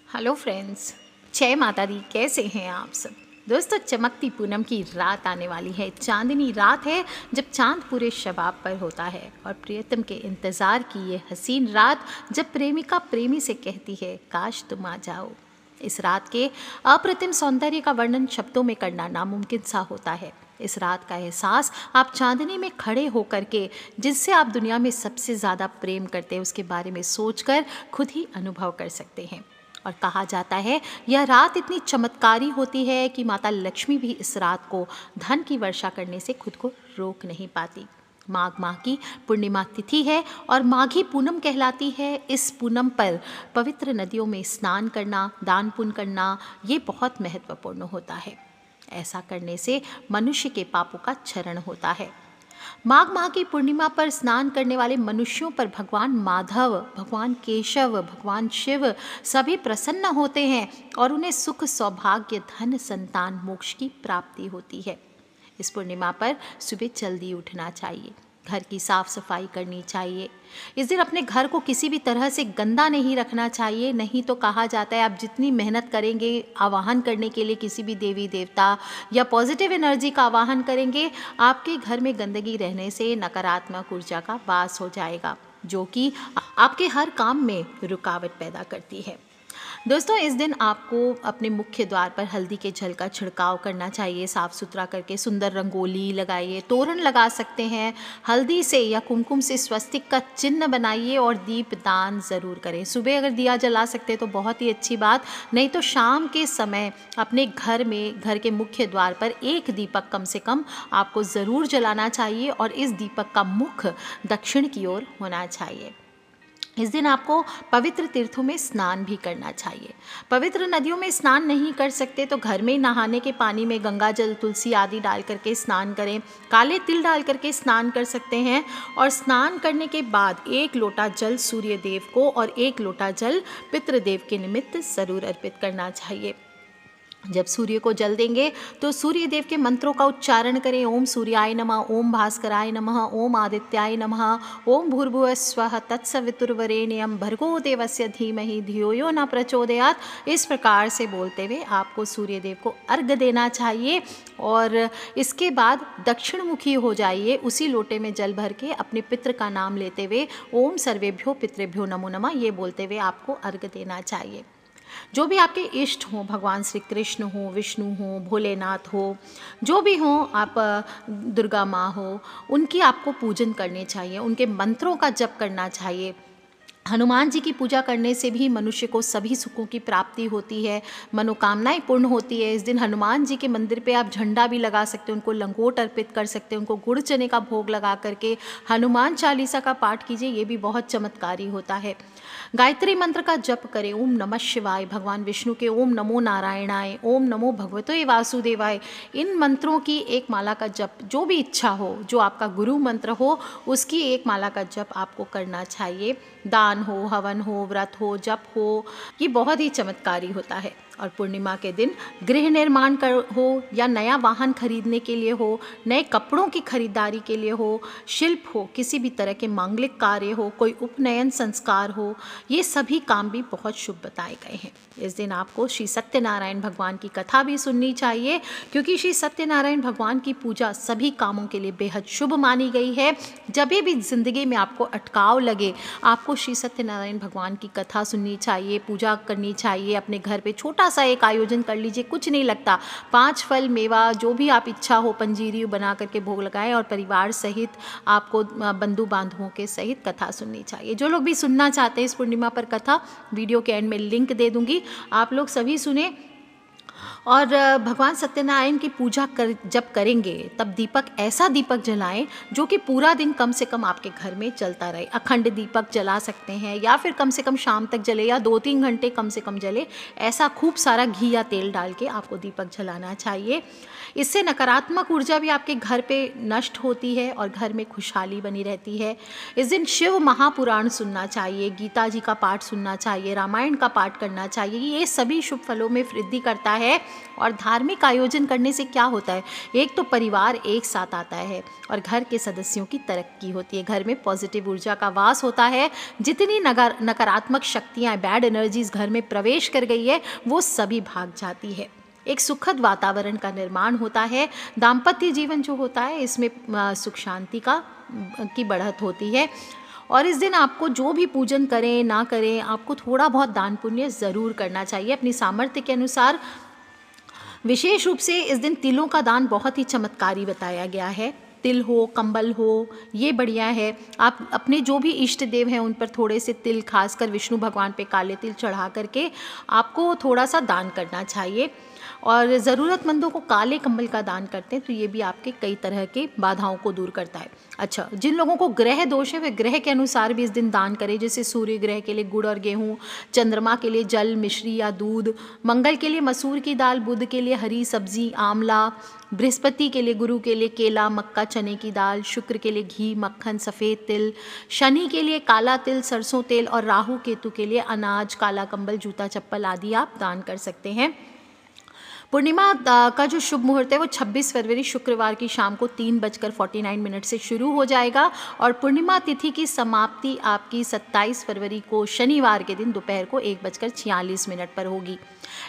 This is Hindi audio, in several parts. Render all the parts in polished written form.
हेलो फ्रेंड्स, जय माता दी। कैसे हैं आप सब दोस्तों? चमकती पूनम की रात आने वाली है। चांदनी रात है जब चांद पूरे शबाब पर होता है और प्रियतम के इंतज़ार की ये हसीन रात जब प्रेमिका प्रेमी से कहती है काश तुम आ जाओ। इस रात के अप्रतिम सौंदर्य का वर्णन शब्दों में करना नामुमकिन सा होता है। इस रात का एहसास आप चांदनी में खड़े होकर के जिससे आप दुनिया में सबसे ज़्यादा प्रेम करते हैं उसके बारे में सोचकर खुद ही अनुभव कर सकते हैं। और कहा जाता है यह रात इतनी चमत्कारी होती है कि माता लक्ष्मी भी इस रात को धन की वर्षा करने से खुद को रोक नहीं पाती। माघ माह की पूर्णिमा तिथि है और माघी पूनम कहलाती है। इस पूनम पर पवित्र नदियों में स्नान करना, दान पुण्य करना ये बहुत महत्वपूर्ण होता है। ऐसा करने से मनुष्य के पापों का क्षरण होता है। माघ माह की पूर्णिमा पर स्नान करने वाले मनुष्यों पर भगवान माधव, भगवान केशव, भगवान शिव सभी प्रसन्न होते हैं और उन्हें सुख, सौभाग्य, धन, संतान, मोक्ष की प्राप्ति होती है। इस पूर्णिमा पर सुबह जल्दी उठना चाहिए, घर की साफ सफाई करनी चाहिए। इस दिन अपने घर को किसी भी तरह से गंदा नहीं रखना चाहिए, नहीं तो कहा जाता है आप जितनी मेहनत करेंगे आवाहन करने के लिए किसी भी देवी देवता या पॉजिटिव एनर्जी का आवाहन करेंगे, आपके घर में गंदगी रहने से नकारात्मक ऊर्जा का वास हो जाएगा जो कि आपके हर काम में रुकावट पैदा करती है। दोस्तों, इस दिन आपको अपने मुख्य द्वार पर हल्दी के जल का छिड़काव करना चाहिए। साफ़ सुथरा करके सुंदर रंगोली लगाइए, तोरण लगा सकते हैं। हल्दी से या कुमकुम से स्वस्तिक का चिन्ह बनाइए और दीप दान ज़रूर करें। सुबह अगर दिया जला सकते हैं तो बहुत ही अच्छी बात, नहीं तो शाम के समय अपने घर में, घर के मुख्य द्वार पर एक दीपक कम से कम आपको ज़रूर जलाना चाहिए और इस दीपक का मुख दक्षिण की ओर होना चाहिए। इस दिन आपको पवित्र तीर्थों में स्नान भी करना चाहिए। पवित्र नदियों में स्नान नहीं कर सकते तो घर में नहाने के पानी में गंगा जल, तुलसी आदि डाल करके स्नान करें। काले तिल डाल करके स्नान कर सकते हैं और स्नान करने के बाद 1 लोटा जल सूर्य देव को और 1 लोटा जल पितृदेव के निमित्त ज़रूर अर्पित करना चाहिए। जब सूर्य को जल देंगे तो सूर्य देव के मंत्रों का उच्चारण करें। ओम सूर्याय नमः, ओम भास्कराय नमः, ओम आदित्याय नमः, ओम भूर्भुवः स्वः तत्सवितुर्वरेण्यं भर्गो देवस्य धीमहि धियो यो न प्रचोदयात्। इस प्रकार से बोलते हुए आपको सूर्य देव को अर्घ्य देना चाहिए और इसके बाद दक्षिण मुखी हो जाइए। उसी लोटे में जल भर के अपने पितृ का नाम लेते हुए ओम सर्वेभ्यो पितृभ्यो नमो नमः ये बोलते हुए आपको अर्घ्य देना चाहिए। जो भी आपके इष्ट हों, भगवान श्री कृष्ण हो, विष्णु हो, भोलेनाथ हो, जो भी हों, आप दुर्गा माँ हो, उनकी आपको पूजन करने चाहिए, उनके मंत्रों का जप करना चाहिए। हनुमान जी की पूजा करने से भी मनुष्य को सभी सुखों की प्राप्ति होती है, मनोकामनाएं पूर्ण होती है। इस दिन हनुमान जी के मंदिर पे आप झंडा भी लगा सकते हैं, उनको लंगोट अर्पित कर सकते हैं, उनको गुड़ चने का भोग लगा करके हनुमान चालीसा का पाठ कीजिए, ये भी बहुत चमत्कारी होता है। गायत्री मंत्र का जप करें। ओम नमः शिवाय, भगवान विष्णु के ओम नमो नारायणाय, ओम नमो भगवते वासुदेवाय, इन मंत्रों की एक माला का जप, जो भी इच्छा हो, जो आपका गुरु मंत्र हो उसकी एक माला का जप आपको करना चाहिए। दान हो, हवन हो, व्रत हो, जप हो, ये बहुत ही चमत्कारी होता है। और पूर्णिमा के दिन गृह निर्माण कर हो या नया वाहन खरीदने के लिए हो, नए कपड़ों की खरीदारी के लिए हो, शिल्प हो, किसी भी तरह के मांगलिक कार्य हो, कोई उपनयन संस्कार हो, ये सभी काम भी बहुत शुभ बताए गए हैं। इस दिन आपको श्री सत्यनारायण भगवान की कथा भी सुननी चाहिए क्योंकि श्री सत्यनारायण भगवान की पूजा सभी कामों के लिए बेहद शुभ मानी गई है। जब भी ज़िंदगी में आपको अटकाव लगे, आपको श्री सत्यनारायण भगवान की कथा सुननी चाहिए, पूजा करनी चाहिए। अपने घर पे छोटा सा एक आयोजन कर लीजिए, कुछ नहीं लगता। 5 फल मेवा जो भी आप इच्छा हो पंजीरी बना करके भोग लगाएं और परिवार सहित आपको बंधु बांधवों के सहित कथा सुननी चाहिए। जो लोग भी सुनना चाहते हैं इस पूर्णिमा पर कथा, वीडियो के एंड में लिंक दे दूंगी, आप लोग सभी सुने। और भगवान सत्यनारायण की पूजा जब करेंगे तब दीपक, ऐसा दीपक जलाएं जो कि पूरा दिन कम से कम आपके घर में चलता रहे। अखंड दीपक जला सकते हैं या फिर कम से कम शाम तक जले या 2-3 घंटे कम से कम जले। ऐसा खूब सारा घी या तेल डाल के आपको दीपक जलाना चाहिए। इससे नकारात्मक ऊर्जा भी आपके घर पे नष्ट होती है और घर में खुशहाली बनी रहती है। इस दिन शिव महापुराण सुनना चाहिए, गीता जी का पाठ सुनना चाहिए, रामायण का पाठ करना चाहिए। ये सभी शुभ फलों में वृद्धि करता है और धार्मिक आयोजन करने से क्या होता है, एक तो परिवार एक साथ आता है और घर के सदस्यों की तरक्की होती है, घर में पॉजिटिव ऊर्जा का वास होता है। जितनी नकारात्मक शक्तियाँ, बैड एनर्जीज घर में प्रवेश कर गई है, वो सभी भाग जाती है। एक सुखद वातावरण का निर्माण होता है। दाम्पत्य जीवन जो होता है, इसमें सुख शांति की बढ़त होती है। और इस दिन आपको जो भी पूजन करें ना करें, आपको थोड़ा बहुत दान पुण्य ज़रूर करना चाहिए अपनी सामर्थ्य के अनुसार। विशेष रूप से इस दिन तिलों का दान बहुत ही चमत्कारी बताया गया है। तिल हो, कंबल हो, ये बढ़िया है। आप अपने जो भी इष्ट देव हैं उन पर थोड़े से तिल, खासकर विष्णु भगवान पे काले तिल चढ़ा करके आपको थोड़ा सा दान करना चाहिए। और ज़रूरतमंदों को काले कंबल का दान करते हैं तो ये भी आपके कई तरह के बाधाओं को दूर करता है। अच्छा, जिन लोगों को ग्रह दोष है वे ग्रह के अनुसार भी इस दिन दान करें। जैसे सूर्य ग्रह के लिए गुड़ और गेहूँ, चंद्रमा के लिए जल, मिश्री या दूध, मंगल के लिए मसूर की दाल, बुध के लिए हरी सब्जी, आंवला, बृहस्पति के लिए, गुरु के लिए केला, मक्का, चने की दाल, शुक्र के लिए घी, मक्खन, सफ़ेद तिल, शनि के लिए काला तिल, सरसों तेल और राहु केतु के लिए अनाज, काला कंबल, जूता चप्पल आदि आप दान कर सकते हैं। पूर्णिमा का जो शुभ मुहूर्त है वो 26 फरवरी शुक्रवार की शाम को 3:49 से शुरू हो जाएगा और पूर्णिमा तिथि की समाप्ति आपकी 27 फरवरी को शनिवार के दिन दोपहर को 1:46 पर होगी।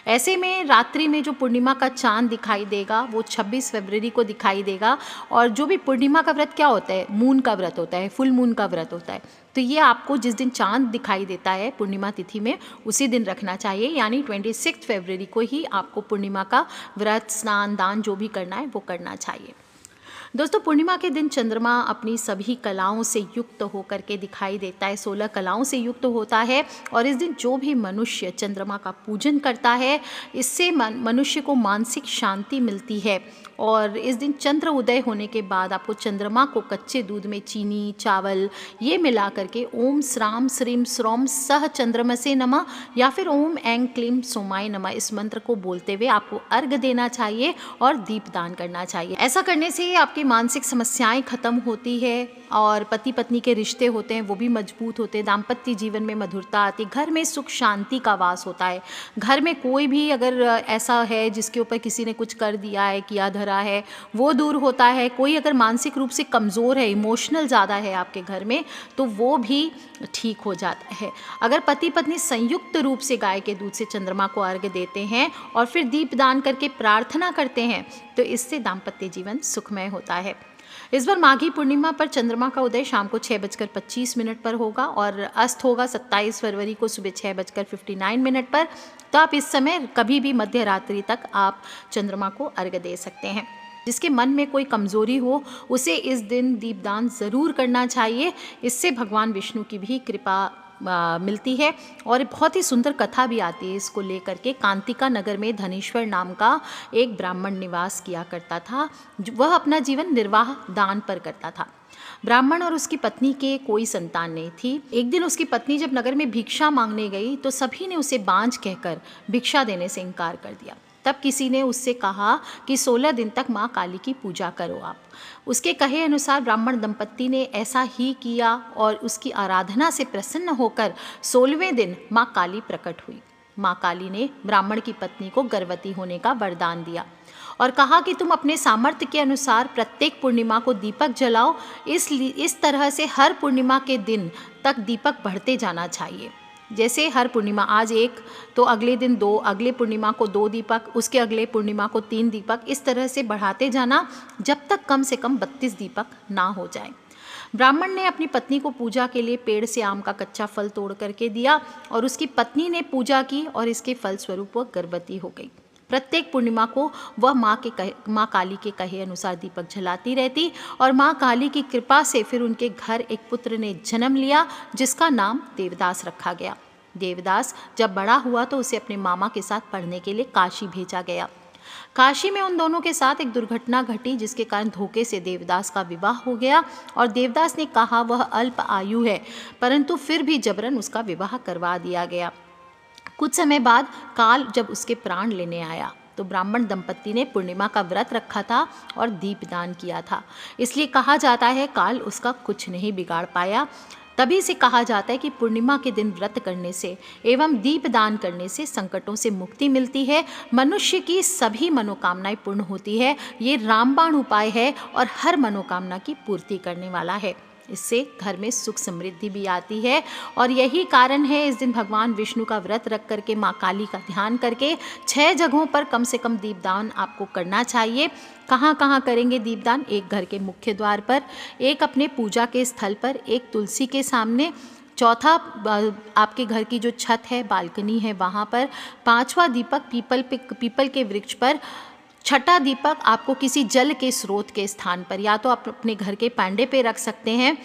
ऐसे में रात्रि में जो पूर्णिमा का चांद दिखाई देगा वो 26 फरवरी को दिखाई देगा। और जो भी पूर्णिमा का व्रत क्या होता है, मून का व्रत होता है, फुल मून का व्रत होता है। तो ये आपको जिस दिन चांद दिखाई देता है पूर्णिमा तिथि में उसी दिन रखना चाहिए, यानी 26 फरवरी को ही आपको पूर्णिमा का व्रत, स्नान, दान जो भी करना है वो करना चाहिए। दोस्तों, पूर्णिमा के दिन चंद्रमा अपनी सभी कलाओं से युक्त होकर के दिखाई देता है, 16 कलाओं से युक्त होता है। और इस दिन जो भी मनुष्य चंद्रमा का पूजन करता है, इससे मनुष्य को मानसिक शांति मिलती है। और इस दिन चंद्र उदय होने के बाद आपको चंद्रमा को कच्चे दूध में चीनी, चावल ये मिला करके ओम श्राम श्रीम श्रोम सह चंद्रमसे नमः या फिर ओम ऐं क्लीम सोमाय नमः इस मंत्र को बोलते हुए आपको अर्घ देना चाहिए और दीपदान करना चाहिए। ऐसा करने से आपकी मानसिक समस्याएं खत्म होती है और पति पत्नी के रिश्ते होते हैं वो भी मजबूत होते हैं, दाम्पत्य जीवन में मधुरता आती, घर में सुख शांति का वास होता है। घर में कोई भी अगर ऐसा है जिसके ऊपर किसी ने कुछ कर दिया है, किया धरा है, वो दूर होता है। कोई अगर मानसिक रूप से कमज़ोर है, इमोशनल ज़्यादा है आपके घर में, तो वो भी ठीक हो जाता है। अगर पति पत्नी संयुक्त रूप से गाय के दूध से चंद्रमा को अर्घ देते हैं और फिर दीपदान करके प्रार्थना करते हैं तो इससे दाम्पत्य जीवन सुखमय होता है। इस बार माघी पूर्णिमा पर चंद्रमा का उदय शाम को 6:25 पर होगा और अस्त होगा 27 फरवरी को सुबह 6:59 पर। तो आप इस समय कभी भी मध्य रात्रि तक आप चंद्रमा को अर्घ दे सकते हैं। जिसके मन में कोई कमज़ोरी हो उसे इस दिन दीपदान ज़रूर करना चाहिए। इससे भगवान विष्णु की भी कृपा मिलती है। और बहुत ही सुंदर कथा भी आती है इसको लेकर के। कांतिका नगर में धनेश्वर नाम का एक ब्राह्मण निवास किया करता था। वह अपना जीवन निर्वाह दान पर करता था। ब्राह्मण और उसकी पत्नी के कोई संतान नहीं थी। एक दिन उसकी पत्नी जब नगर में भिक्षा मांगने गई तो सभी ने उसे बांझ कहकर भिक्षा देने से इनकार कर दिया। तब किसी ने उससे कहा कि 16 दिन तक माँ काली की पूजा करो आप। उसके कहे अनुसार ब्राह्मण दंपत्ति ने ऐसा ही किया और उसकी आराधना से प्रसन्न होकर 16वें दिन माँ काली प्रकट हुई। माँ काली ने ब्राह्मण की पत्नी को गर्भवती होने का वरदान दिया और कहा कि तुम अपने सामर्थ्य के अनुसार प्रत्येक पूर्णिमा को दीपक जलाओ। इस तरह से हर पूर्णिमा के दिन तक दीपक बढ़ते जाना चाहिए। जैसे हर पूर्णिमा आज 1 तो अगले दिन 2, अगले पूर्णिमा को 2 दीपक, उसके अगले पूर्णिमा को 3 दीपक, इस तरह से बढ़ाते जाना जब तक कम से कम 32 दीपक ना हो जाए। ब्राह्मण ने अपनी पत्नी को पूजा के लिए पेड़ से आम का कच्चा फल तोड़ करके दिया और उसकी पत्नी ने पूजा की और इसके फलस्वरूप वह गर्भवती हो गई। प्रत्येक पूर्णिमा को वह माँ काली के कहे अनुसार दीपक जलाती रहती और माँ काली की कृपा से फिर उनके घर एक पुत्र ने जन्म लिया जिसका नाम देवदास रखा गया। देवदास जब बड़ा हुआ तो उसे अपने मामा के साथ पढ़ने के लिए काशी भेजा गया। काशी में उन दोनों के साथ एक दुर्घटना घटी जिसके कारण धोखे से देवदास का विवाह हो गया और देवदास ने कहा वह अल्प आयु है, परंतु फिर भी जबरन उसका विवाह करवा दिया गया। कुछ समय बाद काल जब उसके प्राण लेने आया तो ब्राह्मण दंपत्ति ने पूर्णिमा का व्रत रखा था और दीपदान किया था, इसलिए कहा जाता है काल उसका कुछ नहीं बिगाड़ पाया। तभी से कहा जाता है कि पूर्णिमा के दिन व्रत करने से एवं दीपदान करने से संकटों से मुक्ति मिलती है, मनुष्य की सभी मनोकामनाएं पूर्ण होती है। ये रामबाण उपाय है और हर मनोकामना की पूर्ति करने वाला है। इससे घर में सुख समृद्धि भी आती है और यही कारण है इस दिन भगवान विष्णु का व्रत रख करके माँ काली का ध्यान करके 6 जगहों पर कम से कम दीपदान आपको करना चाहिए। कहाँ कहाँ करेंगे दीपदान? एक घर के मुख्य द्वार पर, एक अपने पूजा के स्थल पर, एक तुलसी के सामने, चौथा आपके घर की जो छत है, बालकनी है वहाँ पर, 5वां दीपक पीपल के वृक्ष पर, छठा दीपक आपको किसी जल के स्रोत के स्थान पर, या तो आप अपने घर के पैंडे पे रख सकते हैं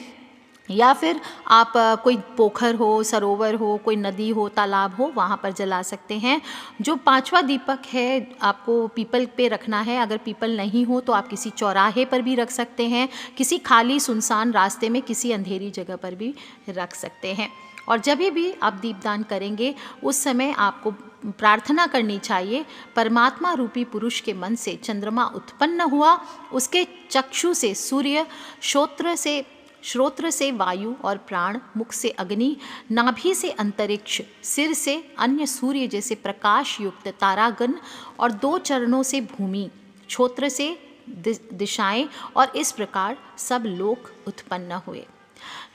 या फिर आप कोई पोखर हो, सरोवर हो, कोई नदी हो, तालाब हो, वहाँ पर जला सकते हैं। जो 5वां दीपक है आपको पीपल पे रखना है। अगर पीपल नहीं हो तो आप किसी चौराहे पर भी रख सकते हैं, किसी खाली सुनसान रास्ते में, किसी अंधेरी जगह पर भी रख सकते हैं। और जब भी आप दीपदान करेंगे उस समय आपको प्रार्थना करनी चाहिए, परमात्मा रूपी पुरुष के मन से चंद्रमा उत्पन्न हुआ, उसके चक्षु से सूर्य, श्रोत्र से वायु और प्राण, मुख से अग्नि, नाभि से अंतरिक्ष, सिर से अन्य सूर्य जैसे प्रकाश युक्त तारागण और 2 चरणों से भूमि, छोत्र से दिशाएं, और इस प्रकार सब लोक उत्पन्न हुए।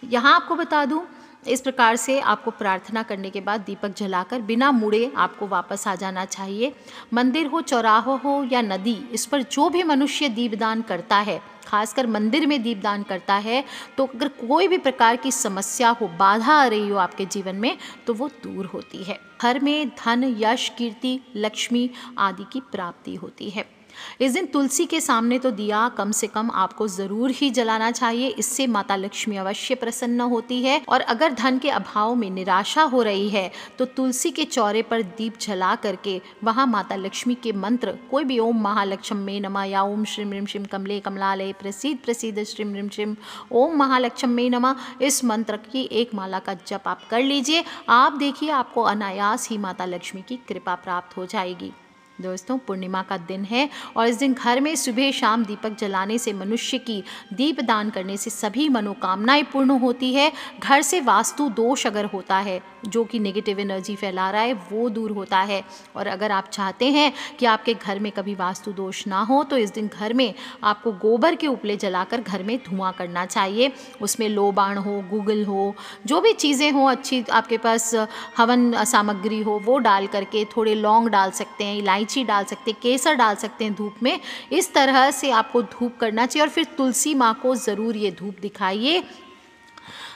यहाँ आपको बता दूं, इस प्रकार से आपको प्रार्थना करने के बाद दीपक जलाकर बिना मुड़े आपको वापस आ जाना चाहिए। मंदिर हो, चौराहा हो या नदी, इस पर जो भी मनुष्य दीपदान करता है, खासकर मंदिर में दीपदान करता है, तो अगर कोई भी प्रकार की समस्या हो, बाधा आ रही हो आपके जीवन में, तो वो दूर होती है। घर में धन, यश, कीर्ति, लक्ष्मी आदि की प्राप्ति होती है। इस दिन तुलसी के सामने तो दिया कम से कम आपको ज़रूर ही जलाना चाहिए, इससे माता लक्ष्मी अवश्य प्रसन्न होती है। और अगर धन के अभाव में निराशा हो रही है तो तुलसी के चौरे पर दीप जला करके वहाँ माता लक्ष्मी के मंत्र, कोई भी, ओम महालक्ष्मी नमः या ओम श्रीम ह्रीम श्रीम कमले कमलालय प्रसीद प्रसीद श्रीम ह्रीम श्रीम ओम महालक्ष्मी नमः, इस मंत्र की एक माला का जप आप कर लीजिए। आप देखिए आपको अनायास ही माता लक्ष्मी की कृपा प्राप्त हो जाएगी। दोस्तों, पूर्णिमा का दिन है और इस दिन घर में सुबह शाम दीपक जलाने से, मनुष्य की दीपदान करने से सभी मनोकामनाएं पूर्ण होती है। घर से वास्तु दोष अगर होता है, जो कि नेगेटिव एनर्जी फैला रहा है, वो दूर होता है। और अगर आप चाहते हैं कि आपके घर में कभी वास्तु दोष ना हो, तो इस दिन घर में आपको गोबर के उपले जलाकर घर में धुआं करना चाहिए। उसमें लोबान हो, गूगल हो, जो भी चीज़ें हों अच्छी, आपके पास हवन सामग्री हो, वो डाल करके, थोड़े लौंग डाल सकते हैं, इलायची डाल सकते हैं, केसर डाल सकते हैं धूप में। इस तरह से आपको धूप करना चाहिए और फिर तुलसी माँ को ज़रूर ये धूप दिखाइए।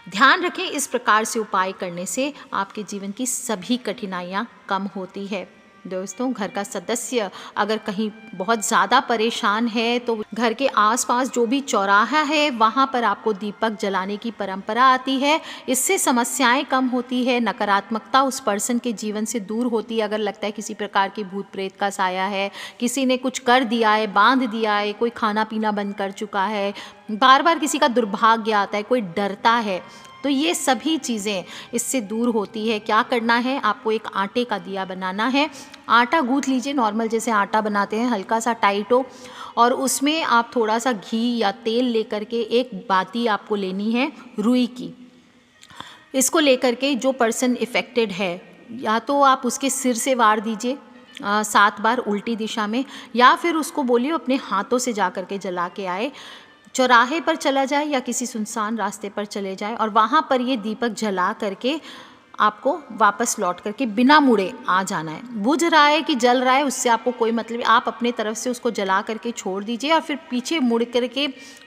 ध्यान रखें, इस प्रकार से उपाय करने से आपके जीवन की सभी कठिनाइयाँ कम होती है। दोस्तों, घर का सदस्य अगर कहीं बहुत ज़्यादा परेशान है तो घर के आसपास जो भी चौराहा है वहाँ पर आपको दीपक जलाने की परंपरा आती है। इससे समस्याएं कम होती है, नकारात्मकता उस पर्सन के जीवन से दूर होती है। अगर लगता है किसी प्रकार की भूत प्रेत का साया है, किसी ने कुछ कर दिया है, बांध दिया है, कोई खाना पीना बंद कर चुका है, बार बार किसी का दुर्भाग्य आता है, कोई डरता है, तो ये सभी चीज़ें इससे दूर होती है। क्या करना है, आपको एक आटे का दिया बनाना है। आटा गूँथ लीजिए, नॉर्मल जैसे आटा बनाते हैं, हल्का सा टाइट हो, और उसमें आप थोड़ा सा घी या तेल लेकर के, एक बाती आपको लेनी है रुई की। इसको लेकर के जो पर्सन इफ़ेक्टेड है, या तो आप उसके सिर से वार दीजिए 7 बार उल्टी दिशा में, या फिर उसको बोलिए अपने हाथों से जा कर के जला के आए। चौराहे पर चला जाए या किसी सुनसान रास्ते पर चले जाए और वहाँ पर ये दीपक जला करके आपको वापस लौट करके बिना मुड़े आ जाना है। बुझ रहा है कि जल रहा है, उससे आपको कोई मतलब, आप अपने तरफ से उसको जला करके छोड़ दीजिए और फिर पीछे मुड़ करके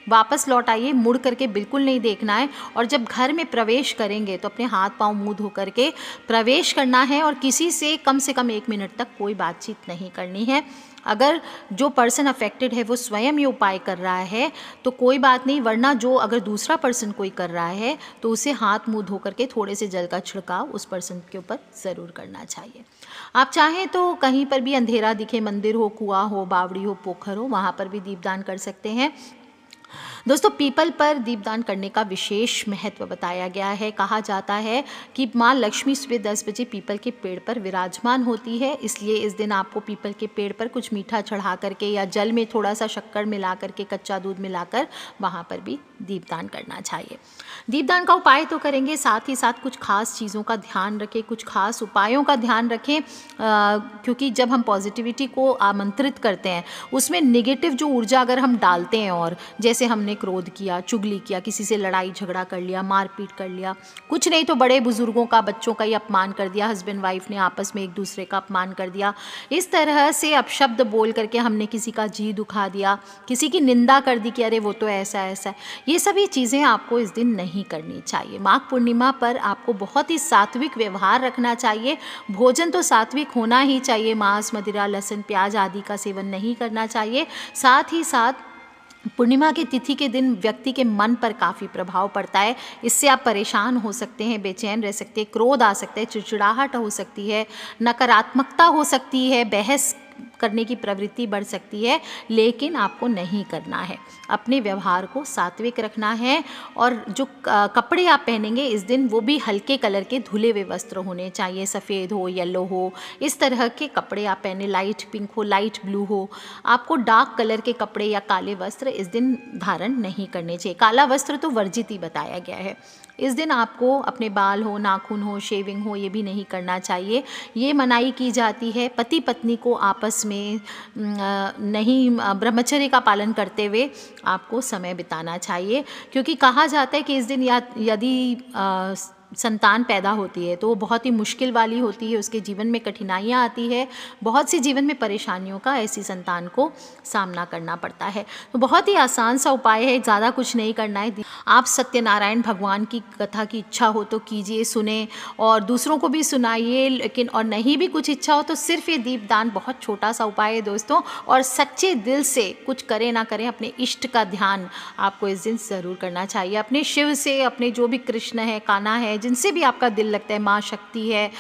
वापस लौट आइए। मुड़ करके बिल्कुल नहीं देखना है। और जब घर में प्रवेश करेंगे तो अपने हाथ पांव मुंह धो करके प्रवेश करना है और किसी से कम 1 मिनट तक कोई बातचीत नहीं करनी है। अगर जो पर्सन अफेक्टेड है वो स्वयं ये उपाय कर रहा है तो कोई बात नहीं, वरना जो अगर दूसरा पर्सन कोई कर रहा है तो उसे हाथ मुंह धो करके थोड़े से जल का छिड़काव उस पर्सन के ऊपर ज़रूर करना चाहिए। आप चाहें तो कहीं पर भी अंधेरा दिखे, मंदिर हो, कुआं हो, बावड़ी हो, पोखर हो, वहाँ पर भी दीपदान कर सकते हैं। दोस्तों पीपल पर दीपदान करने का विशेष महत्व बताया गया है। कहा जाता है कि माँ लक्ष्मी सुबह 10 बजे पीपल के पेड़ पर विराजमान होती है, इसलिए इस दिन आपको पीपल के पेड़ पर कुछ मीठा चढ़ा करके या जल में थोड़ा सा शक्कर मिला करके, कच्चा दूध मिलाकर वहाँ पर भी दीपदान करना चाहिए। दीपदान का उपाय तो करेंगे, साथ ही साथ कुछ खास चीज़ों का ध्यान रखें, कुछ खास उपायों का ध्यान रखें, क्योंकि जब हम पॉजिटिविटी को आमंत्रित करते हैं उसमें नेगेटिव जो ऊर्जा अगर हम डालते हैं, और जैसे हमने क्रोध किया, चुगली किया, किसी से लड़ाई झगड़ा कर लिया, मारपीट कर लिया, कुछ नहीं तो बड़े बुजुर्गों का, बच्चों का ही अपमान कर दिया, हस्बैंड वाइफ ने आपस में एक दूसरे का अपमान कर दिया, इस तरह से अपशब्द बोल करके हमने किसी का जी दुखा दिया, किसी की निंदा कर दी कि अरे वो तो ऐसा ऐसा है, ये सभी चीज़ें आपको इस दिन नहीं करनी चाहिए। माघ पूर्णिमा पर आपको बहुत ही सात्विक व्यवहार रखना चाहिए। भोजन तो सात्विक होना ही चाहिए, मांस, मदिरा, लहसुन, प्याज आदि का सेवन नहीं करना चाहिए। साथ ही साथ पूर्णिमा की तिथि के दिन व्यक्ति के मन पर काफ़ी प्रभाव पड़ता है, इससे आप परेशान हो सकते हैं, बेचैन रह सकते हैं, क्रोध आ सकता है, चिड़चिड़ाहट हो सकती है, नकारात्मकता हो सकती है, बहस करने की प्रवृत्ति बढ़ सकती है, लेकिन आपको नहीं करना है। अपने व्यवहार को सात्विक रखना है, और जो कपड़े आप पहनेंगे इस दिन वो भी हल्के कलर के धुले हुए वस्त्र होने चाहिए, सफ़ेद हो, येलो हो, इस तरह के कपड़े आप पहने, लाइट पिंक हो, लाइट ब्लू हो। आपको डार्क कलर के कपड़े या काले वस्त्र इस दिन धारण नहीं करने चाहिए। काला वस्त्र तो वर्जित ही बताया गया है। इस दिन आपको अपने बाल हो, नाखून हो, शेविंग हो, ये भी नहीं करना चाहिए। ये मनाही की जाती है। पति पत्नी को आपस में नहीं, ब्रह्मचर्य का पालन करते हुए आपको समय बिताना चाहिए, क्योंकि कहा जाता है कि इस दिन यदि संतान पैदा होती है तो वो बहुत ही मुश्किल वाली होती है, उसके जीवन में कठिनाइयाँ आती है, बहुत सी जीवन में परेशानियों का ऐसी संतान को सामना करना पड़ता है। तो बहुत ही आसान सा उपाय है, ज़्यादा कुछ नहीं करना है। आप सत्यनारायण भगवान की कथा की इच्छा हो तो कीजिए, सुने और दूसरों को भी सुनाइए, लेकिन और नहीं भी कुछ इच्छा हो तो सिर्फ ये दीपदान बहुत छोटा सा उपाय है दोस्तों, और सच्चे दिल से कुछ करें ना करें, अपने इष्ट का ध्यान आपको इस दिन ज़रूर करना चाहिए। अपने शिव से, अपने जो भी कृष्ण है, कान्हा है, जिनसे भी आपका दिल लगता है, माँ शक्ति है,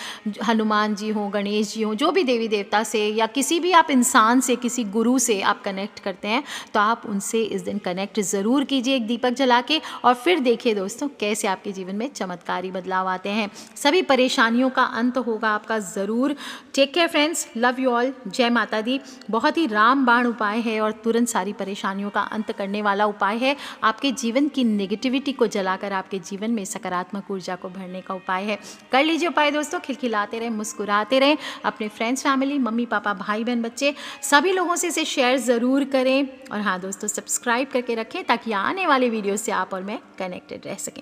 हनुमान जी हो, गणेश जी हो, जो भी देवी देवता से या किसी भी आप इंसान से, किसी गुरु से आप कनेक्ट करते हैं तो आप उनसे इस दिन कनेक्ट ज़रूर कीजिए एक दीपक जला के, और फिर देखिए दोस्तों कैसे आपके जीवन में चमत्कारी बदलाव आते हैं। सभी परेशानियों का अंत होगा आपका ज़रूर। Take care friends, love you all, जय माता दी। बहुत ही रामबाण उपाय है और तुरंत सारी परेशानियों का अंत करने वाला उपाय है। आपके जीवन की नेगेटिविटी को जलाकर आपके जीवन में सकारात्मक ऊर्जा को भरने का उपाय है। कर लीजिए उपाय दोस्तों, खिलखिलाते रहें, मुस्कुराते रहें, अपने फ्रेंड्स, फैमिली, मम्मी पापा, भाई बहन, बच्चे, सभी लोगों से इसे शेयर ज़रूर करें। और हाँ दोस्तों, सब्सक्राइब करके रखें ताकि आने वाले वीडियो से आप और मैं कनेक्टेड रह सकें।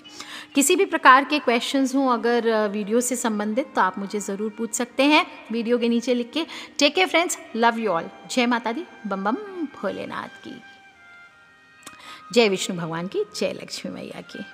किसी भी प्रकार के क्वेश्चंस हों अगर वीडियो से संबंधित तो आप मुझे ज़रूर पूछ सकते हैं वीडियो के नीचे लिख के। Take care friends, love you all, जय माता दी, बम बम भोलेनाथ की, जय विष्णु भगवान की, जय लक्ष्मी मैया की।